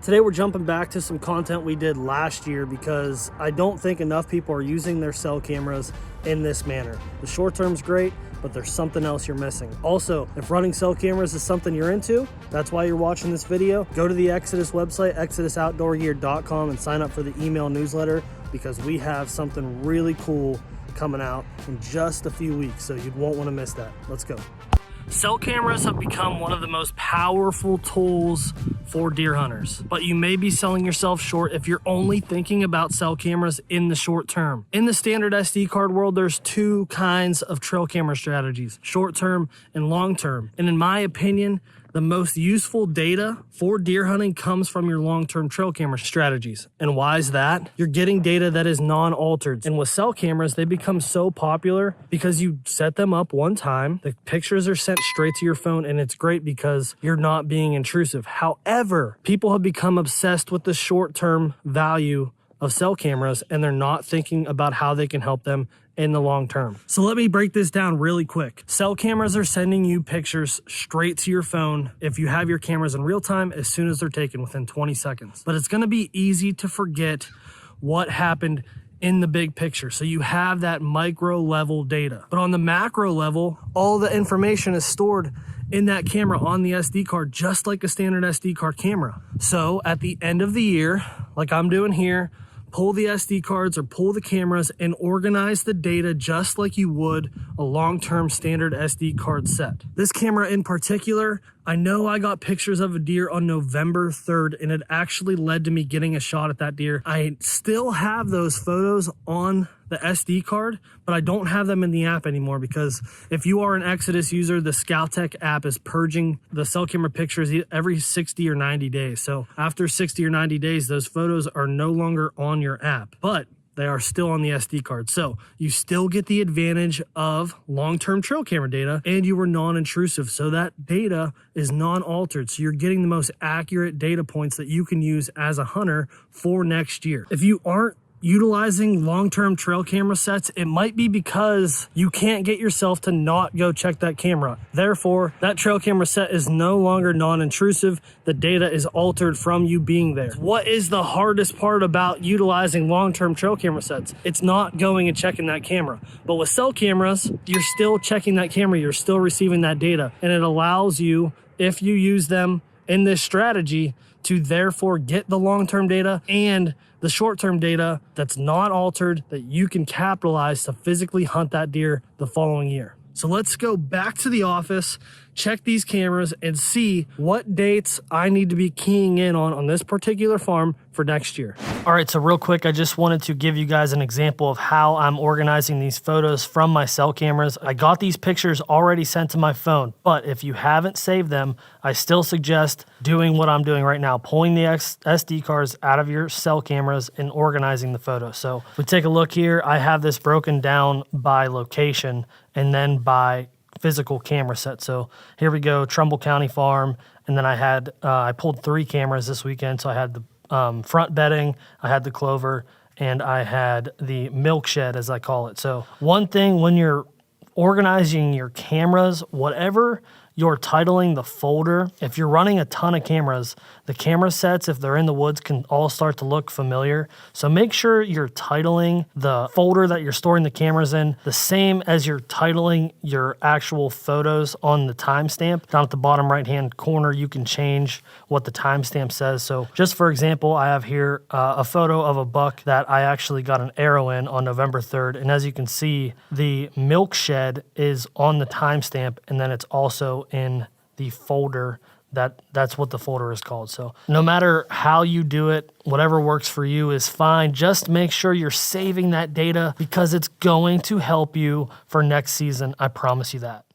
Today we're jumping back to some content we did last year because I don't think enough people are using their cell cameras in this manner. The short term's great, but there's something else you're missing. Also, if running cell cameras is something you're into, that's why you're watching this video, go to the Exodus website, exodusoutdoorgear.com, and sign up for the email newsletter because we have something really cool coming out in just a few weeks, so you won't want to miss that. Let's go. Cell cameras have become one of the most powerful tools for deer hunters, but you may be selling yourself short if you're only thinking about cell cameras in the short term. In the standard SD card world, there's two kinds of trail camera strategies, short term and long term. And in my opinion, the most useful data for deer hunting comes from your long-term trail camera strategies. And why is that? You're getting data that is non-altered. And with cell cameras, they become so popular because you set them up one time, the pictures are sent straight to your phone, and it's great because you're not being intrusive. However, people have become obsessed with the short-term value of cell cameras, and they're not thinking about how they can help them in the long term. So let me break this down really quick. Cell cameras are sending you pictures straight to your phone if you have your cameras in real time as soon as they're taken within 20 seconds. But it's gonna be easy to forget what happened in the big picture. So you have that micro level data. But on the macro level, all the information is stored in that camera on the SD card, just like a standard SD card camera. So at the end of the year, like I'm doing here, pull the SD cards or pull the cameras and organize the data just like you would a long-term standard SD card set. This camera in particular, I know I got pictures of a deer on November 3rd and it actually led to me getting a shot at that deer. I still have those photos on the SD card, but I don't have them in the app anymore because if you are an Exodus user, the ScoutTech app is purging the cell camera pictures every 60 or 90 days. So after 60 or 90 days, those photos are no longer on your app, but they are still on the SD card. So you still get the advantage of long-term trail camera data and you were non-intrusive. So that data is non-altered. So you're getting the most accurate data points that you can use as a hunter for next year. If you aren't utilizing long-term trail camera sets, it might be because you can't get yourself to not go check that camera. Therefore, that trail camera set is no longer non-intrusive. The data is altered from you being there. What is the hardest part about utilizing long-term trail camera sets? It's not going and checking that camera. But with cell cameras, you're still checking that camera. You're still receiving that data. And it allows you, if you use them in this strategy, to therefore get the long-term data and the short-term data that's not altered that you can capitalize to physically hunt that deer the following year. So let's go back to the office, check these cameras, and see what dates I need to be keying in on this particular farm for next year. All right, so real quick, I just wanted to give you guys an example of how I'm organizing these photos from my cell cameras. I got these pictures already sent to my phone, but if you haven't saved them, I still suggest doing what I'm doing right now, pulling the SD cards out of your cell cameras and organizing the photos. So if we take a look here, I have this broken down by location and then by physical camera set. So here we go, Trumbull County Farm, and then I pulled 3 cameras this weekend. So I had the front bedding, I had the clover, and I had the milk shed, as I call it. So one thing when you're organizing your cameras, whatever you're titling the folder, if you're running a ton of cameras, the camera sets, if they're in the woods, can all start to look familiar. So make sure you're titling the folder that you're storing the cameras in the same as you're titling your actual photos on the timestamp. Down at the bottom right-hand corner, you can change what the timestamp says. So just for example, I have here a photo of a buck that I actually got an arrow in on November 3rd. And as you can see, the milk shed is on the timestamp, and then it's also in the folder. That's what the folder is called. So no matter how you do it, whatever works for you is fine. Just make sure you're saving that data because it's going to help you for next season. I promise you that.